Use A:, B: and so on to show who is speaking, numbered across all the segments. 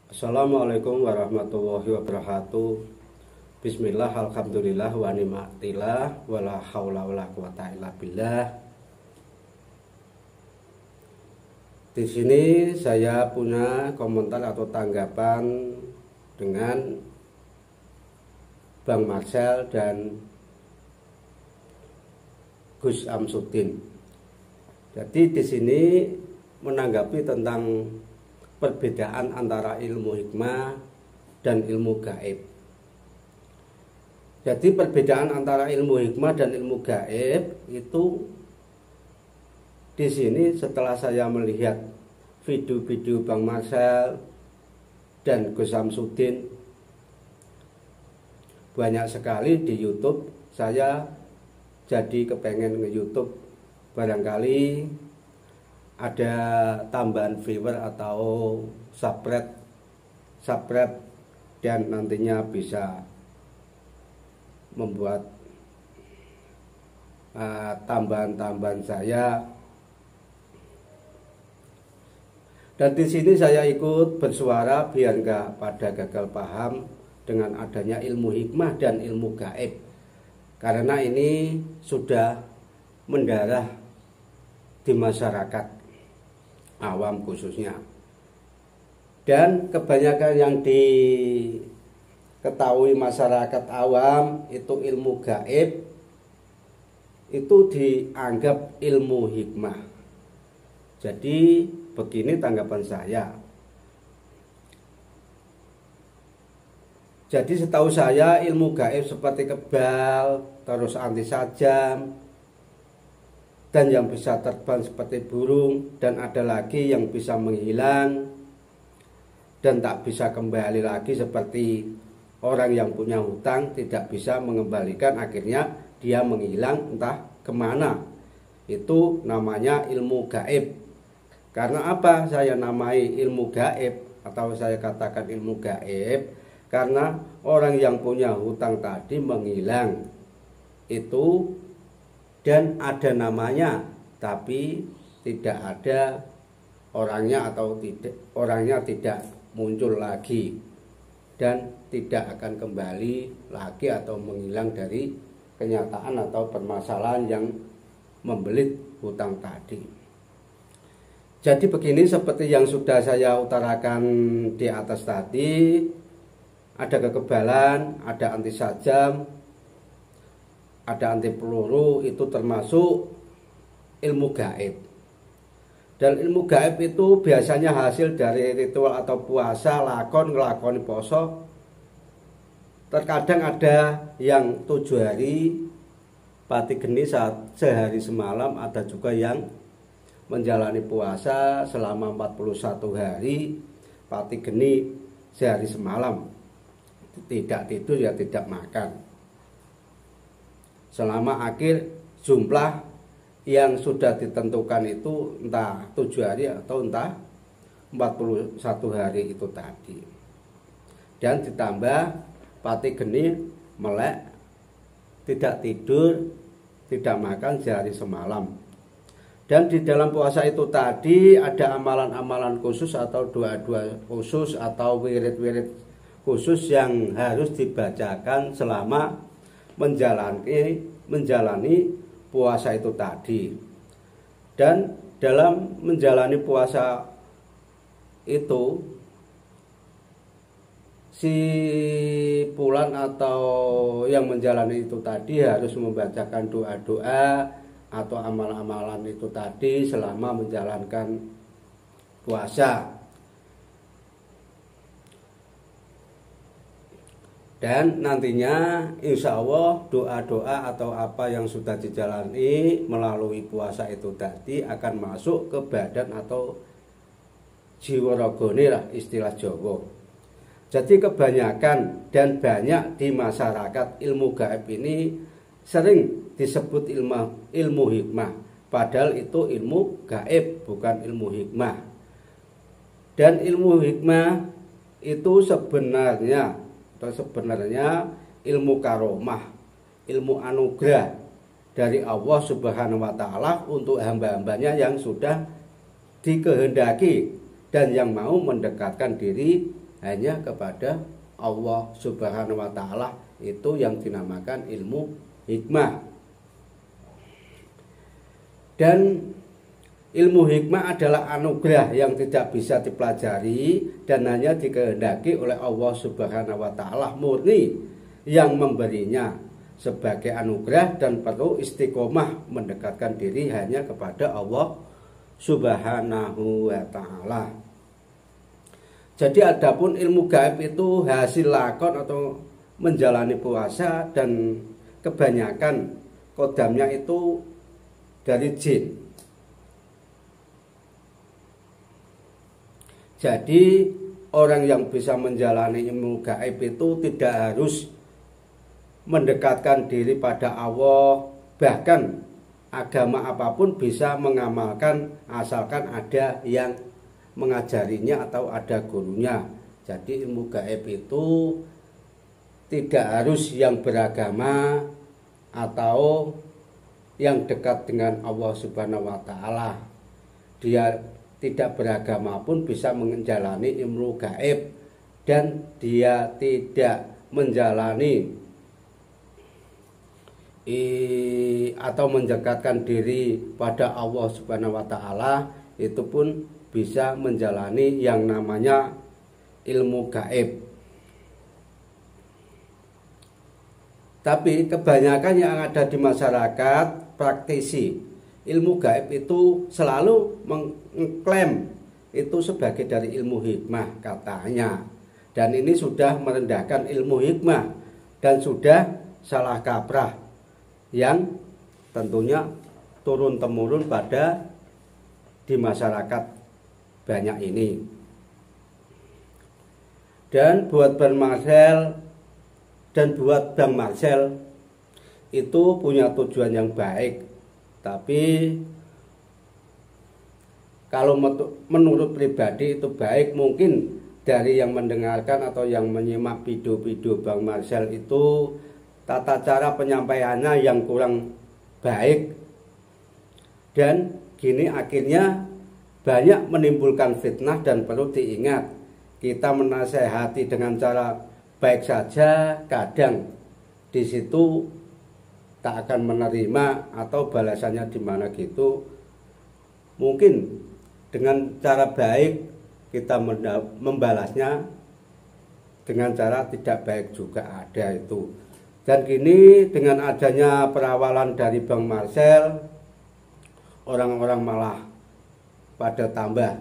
A: Assalamualaikum warahmatullahi wabarakatuh. Bismillah, alhamdulillah, wa ni'matillah, wala haula wala quwata illa billah. Di sini saya punya komentar atau tanggapan dengan Bang Marcel dan Gus Amsudin. Jadi di sini menanggapi tentang perbedaan antara ilmu hikmah dan ilmu gaib. Jadi perbedaan antara ilmu hikmah dan ilmu gaib itu di sini setelah saya melihat video-video Bang Marcel dan Gus Samsudin banyak sekali di YouTube, saya jadi kepengen nge-YouTube barangkali ada tambahan viewer atau subscribe dan nantinya bisa membuat tambahan-tambahan saya. Dan di sini saya ikut bersuara biar nggak pada gagal paham dengan adanya ilmu hikmah dan ilmu gaib, karena ini sudah mendarah di masyarakat awam khususnya, dan kebanyakan yang diketahui masyarakat awam itu ilmu gaib itu dianggap ilmu hikmah. Jadi begini tanggapan saya. Jadi setahu saya ilmu gaib seperti kebal, terus anti sajam, dan yang bisa terbang seperti burung, dan ada lagi yang bisa menghilang dan tak bisa kembali lagi seperti orang yang punya hutang tidak bisa mengembalikan, akhirnya dia menghilang entah kemana. Itu namanya ilmu gaib. Karena apa saya namai ilmu gaib atau saya katakan ilmu gaib? Karena orang yang punya hutang tadi menghilang itu, dan ada namanya tapi tidak ada orangnya, atau orangnya tidak muncul lagi dan tidak akan kembali lagi atau menghilang dari kenyataan atau permasalahan yang membelit hutang tadi. Jadi begini, seperti yang sudah saya utarakan di atas tadi, ada kekebalan, ada anti sajam, ada anti peluru, itu termasuk ilmu gaib. Dan ilmu gaib itu biasanya hasil dari ritual atau puasa, ngelakoni poso. Terkadang ada yang 7 hari pati geni sehari semalam, ada juga yang menjalani puasa selama 41 hari pati geni sehari semalam, tidak tidur ya tidak makan, selama akhir jumlah yang sudah ditentukan itu entah 7 hari atau entah 41 hari itu tadi. Dan ditambah pati geni, melek, tidak tidur, tidak makan sehari semalam. Dan di dalam puasa itu tadi ada amalan-amalan khusus atau doa-doa khusus atau wirid-wirid khusus yang harus dibacakan selama menjalani puasa itu tadi. Dan dalam menjalani puasa itu, si pulan atau yang menjalani itu tadi harus membacakan doa-doa atau amalan-amalan itu tadi selama menjalankan puasa. Dan nantinya insya Allah doa-doa atau apa yang sudah dijalani melalui puasa itu tadi akan masuk ke badan atau jiwa ragane lah istilah Jawa. Jadi kebanyakan dan banyak di masyarakat ilmu gaib ini sering disebut ilmu hikmah, padahal itu ilmu gaib bukan ilmu hikmah. Dan ilmu hikmah itu sebenarnya ilmu karomah, ilmu anugerah dari Allah Subhanahu wa Ta'ala untuk hamba-hambanya yang sudah dikehendaki dan yang mau mendekatkan diri hanya kepada Allah Subhanahu wa taala. Itu yang dinamakan ilmu hikmah. Dan ilmu hikmah adalah anugerah yang tidak bisa dipelajari dan hanya dikehendaki oleh Allah Subhanahu wa taala murni yang memberinya sebagai anugerah, dan perlu istiqomah mendekatkan diri hanya kepada Allah Subhanahu wa taala. Jadi adapun ilmu gaib itu hasil lakon atau menjalani puasa, dan kebanyakan kodamnya itu dari jin. Jadi orang yang bisa menjalani ilmu gaib itu tidak harus mendekatkan diri pada Allah, bahkan agama apapun bisa mengamalkan asalkan ada yang mengajarinya atau ada gurunya. Jadi ilmu gaib itu tidak harus yang beragama atau yang dekat dengan Allah Subhanahu wa taala. Dia tidak beragama pun bisa menjalani ilmu gaib, dan dia tidak menjalani atau mendekatkan diri pada Allah Subhanahu wa taala, itu pun bisa menjalani yang namanya ilmu gaib. Tapi kebanyakan yang ada di masyarakat praktisi ilmu gaib itu selalu mengklaim itu sebagai dari ilmu hikmah katanya. Dan ini sudah merendahkan ilmu hikmah dan sudah salah kaprah yang tentunya turun-temurun pada di masyarakat banyak ini. Dan buat Bang Marcel dan buat Bang Marcel itu punya tujuan yang baik, tapi kalau menurut pribadi itu baik, mungkin dari yang mendengarkan atau yang menyimak video-video Bang Marcel itu tata cara penyampaiannya yang kurang baik, dan gini akhirnya banyak menimbulkan fitnah. Dan perlu diingat, kita menasehati dengan cara baik saja kadang di situ tak akan menerima atau balasannya di mana gitu. Mungkin dengan cara baik kita membalasnya dengan cara tidak baik juga ada itu. Dan kini dengan adanya perawalan dari Bang Marcel, orang-orang malah pada tambah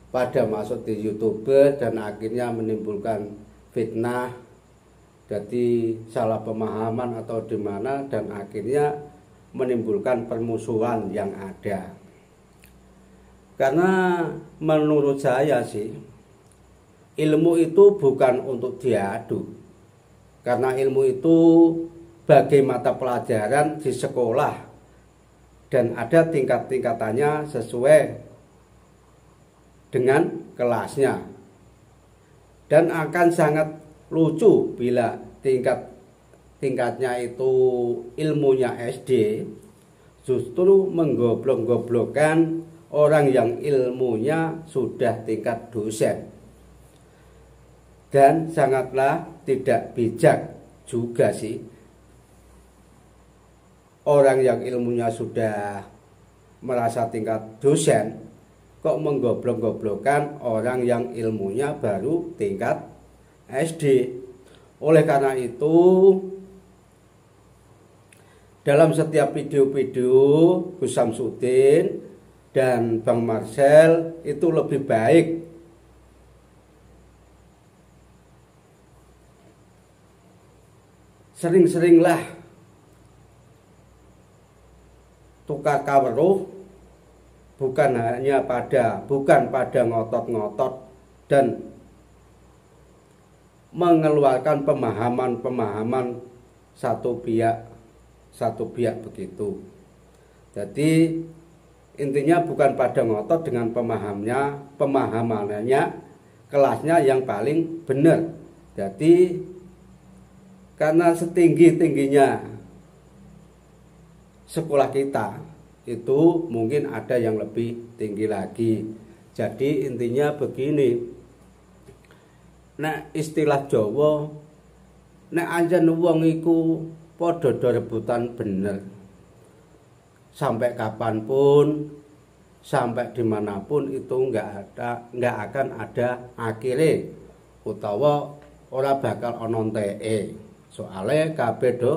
A: pada masuk di YouTuber, dan akhirnya menimbulkan fitnah, jadi salah pemahaman atau di mana, dan akhirnya menimbulkan permusuhan yang ada. Karena menurut saya sih, ilmu itu bukan untuk diadu. Karena ilmu itu bagai mata pelajaran di sekolah, dan ada tingkat-tingkatannya sesuai dengan kelasnya. Dan akan sangat lucu bila tingkatnya itu ilmunya SD, justru menggoblok-goblokkan orang yang ilmunya sudah tingkat dosen. Dan sangatlah tidak bijak juga sih orang yang ilmunya sudah merasa tingkat dosen kok menggoblok-goblokkan orang yang ilmunya baru tingkat SD. Oleh karena itu, dalam setiap video-video Gus Samsudin dan Bang Marcel itu lebih baik sering-seringlah tukar kaweruh, bukan pada ngotot-ngotot dan mengeluarkan pemahaman satu pihak begitu. Jadi intinya bukan pada ngotot dengan pemahamannya, kelasnya yang paling benar. Jadi karena setinggi-tingginya sekolah kita, itu mungkin ada yang lebih tinggi lagi. Jadi intinya begini, nek istilah Jawa, nek anjen wong iku padha rebutan bener, sampai kapanpun, sampai dimanapun itu nggak akan ada akhirnya, utawa ora bakal ana enteke. Soale kabeh do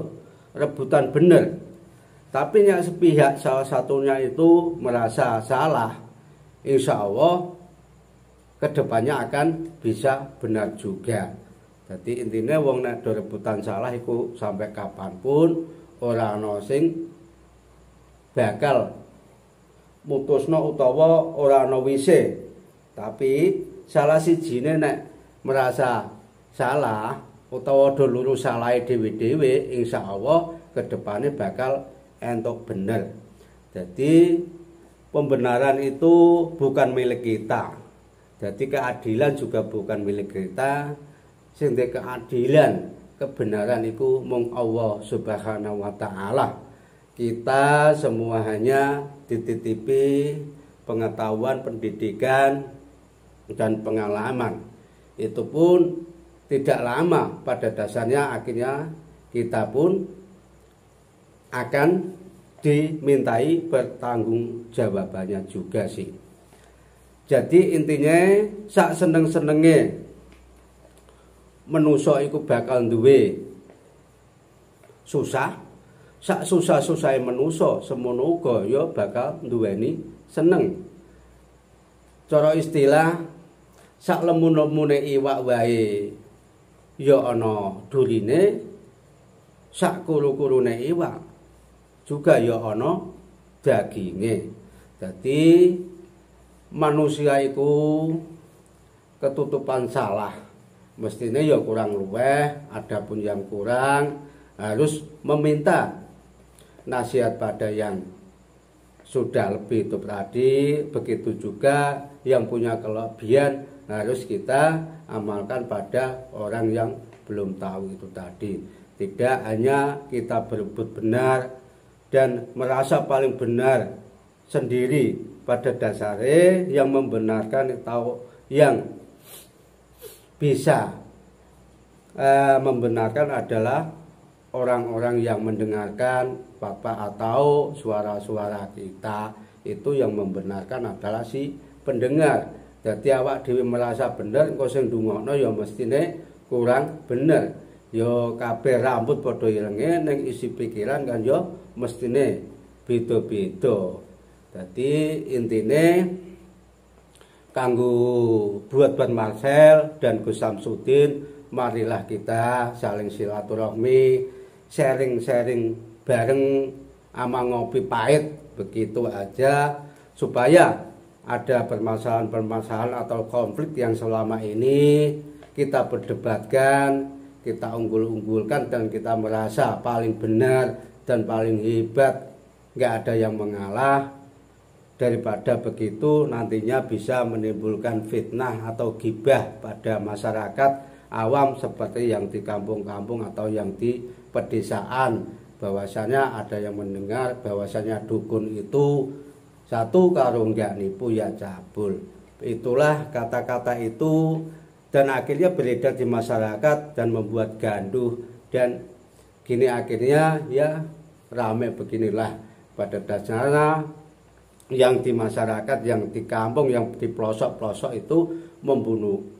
A: rebutan bener. Tapi yang sepihak salah satunya itu merasa salah, insya Allah kedepannya akan bisa benar juga. Jadi intinya wong nek do rebutan salah iku sampai kapanpun ora ana sing bakal mutusno utawa ora ana wise. Tapi salah sijine nek merasa salah utawa do lurus salahe dhewe-dhewe, insyaallah kedepannya bakal entuk bener. Jadi pembenaran itu bukan milik kita. Jadi keadilan juga bukan milik kita. Sing keadilan, kebenaran itu mung Allah Subhanahu wa taala. Kita semua hanya dititipi pengetahuan, pendidikan dan pengalaman. Itu pun tidak lama, pada dasarnya akhirnya kita pun akan dimintai pertanggungjawabannya juga sih. Jadi intinya sak seneng-senenge manusa iku bakal duwe susah, sak susah-susahe manusa semono uga ya bakal duweni seneng. Cara istilah sak lemun-lemune iwak wae ya ana durine, sak kuru-kurune iwak juga ya ana daginge. Jadi manusia itu ketutupan salah, mestinya ya kurang luweh, adapun yang kurang harus meminta nasihat pada yang sudah lebih itu tadi. Begitu juga yang punya kelebihan harus kita amalkan pada orang yang belum tahu itu tadi. Tidak hanya kita berebut benar dan merasa paling benar sendiri, pada dasarnya yang membenarkan atau yang bisa membenarkan adalah orang-orang yang mendengarkan Bapak atau suara-suara kita. Itu yang membenarkan adalah si pendengar. Jadi awak dhewe merasa bener, engko sing ndungokno ya mestine kurang bener. Yo kabeh rambut padha irenge, ning isi pikiran kan yo mestine beda-beda. Dadi intine kanggo buat Marcel dan Gus Samsudin, marilah kita saling silaturahmi, sharing-sharing bareng ama ngopi pahit, begitu aja, supaya ada permasalahan-permasalahan atau konflik yang selama ini kita perdebatkan, kita unggul-unggulkan, dan kita merasa paling benar dan paling hebat, nggak ada yang mengalah. Daripada begitu nantinya bisa menimbulkan fitnah atau gibah pada masyarakat awam seperti yang di kampung-kampung atau yang di pedesaan, bahwasanya ada yang mendengar bahwasanya dukun itu satu karo nggak nipu ya cabul. Itulah kata-kata itu, dan akhirnya beredar di masyarakat dan membuat gaduh, dan gini akhirnya ya rame beginilah. Pada dasarnya yang di masyarakat, yang di kampung, yang di pelosok-pelosok itu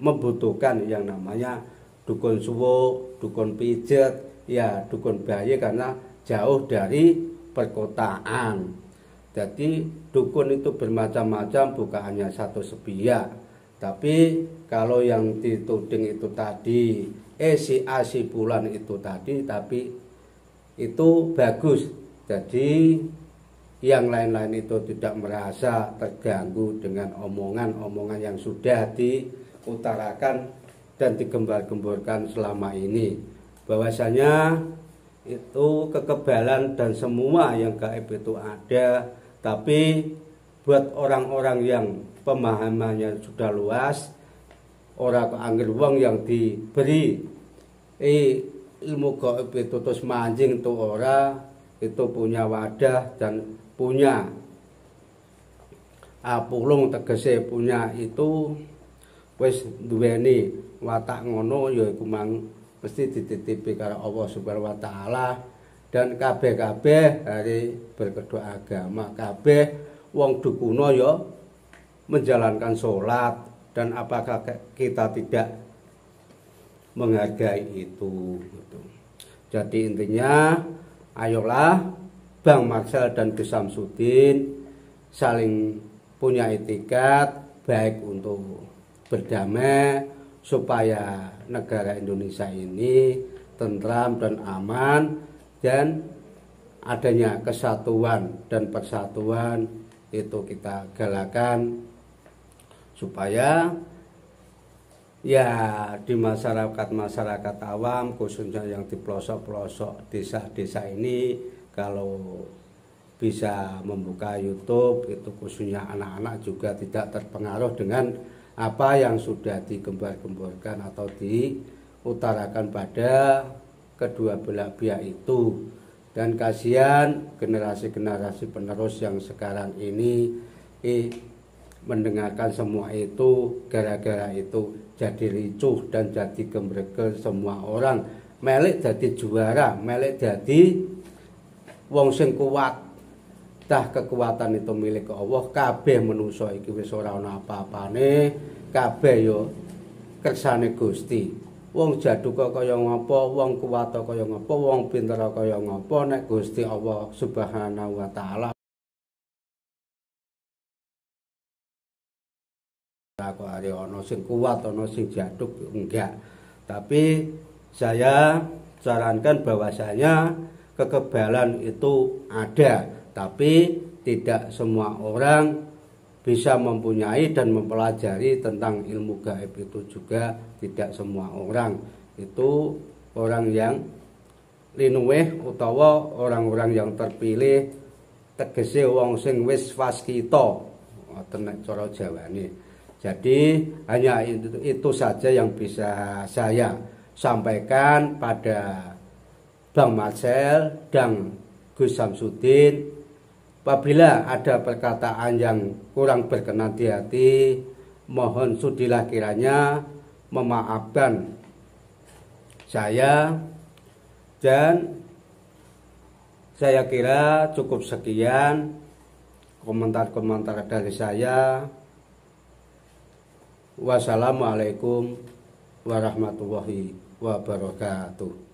A: membutuhkan yang namanya dukun suwo, dukun pijet, ya dukun bayi, karena jauh dari perkotaan. Jadi dukun itu bermacam-macam, bukan hanya satu sepihak. Tapi kalau yang dituding itu tadi, si A si bulan itu tadi, tapi itu bagus. Jadi yang lain-lain itu tidak merasa terganggu dengan omongan-omongan yang sudah diutarakan dan digembar-gemborkan selama ini, bahwasanya itu kekebalan dan semua yang gaib itu ada. Tapi buat orang-orang yang pemahamannya sudah luas, orang keangger wong yang diberi ilmu gaib itu terus manjing tuh ora, itu punya wadah dan punya apulung, tegese punya itu wis duweni watak ngono, ya iku mang mesti dititipi karo Allah Subhanahu wa taala. Dan kabeh-kabeh hari berkedok agama, kabeh wong dukuna ya menjalankan sholat. Dan apakah kita tidak menghargai itu gitu. Jadi intinya ayolah Bang Marcel dan Gus Samsudin saling punya etikat baik untuk berdamai supaya negara Indonesia ini tentram dan aman, dan adanya kesatuan dan persatuan itu kita galakan supaya ya di masyarakat awam, khususnya yang di pelosok-pelosok desa-desa ini, kalau bisa membuka YouTube itu khususnya anak-anak juga tidak terpengaruh dengan apa yang sudah digembar-gemborkan atau diutarakan pada kedua belah pihak itu. Dan kasihan generasi-generasi penerus yang sekarang ini mendengarkan semua itu, gara-gara itu jadi ricuh dan jadi gembregel semua orang, melek jadi juara, melek jadi wong sing kuat. Dah kekuatan itu milik Allah, kabeh manusa iki wis ora ana apa-apane, kabeh yo kersane Gusti. Wong jaduka kaya ngapa, wong kuwat kaya ngapa, wong pinter kaya ngapa, nek Gusti Allah Subhanahu wa taala kok are ana sing kuat, ana sing jaduk, enggak. Tapi saya sarankan bahwasanya kekebalan itu ada, tapi tidak semua orang bisa mempunyai dan mempelajari tentang ilmu gaib itu juga. Tidak semua orang itu orang yang linuweh utawa orang-orang yang terpilih, tegese wong sing wis waskita ngoten nek cara Jawane. Jadi hanya itu saja yang bisa saya sampaikan pada Bang Marcel dan Gus Samsudin. Apabila ada perkataan yang kurang berkenan di hati, mohon sudilah kiranya memaafkan saya. Dan saya kira cukup sekian komentar-komentar dari saya. Wassalamualaikum warahmatullahi wabarakatuh.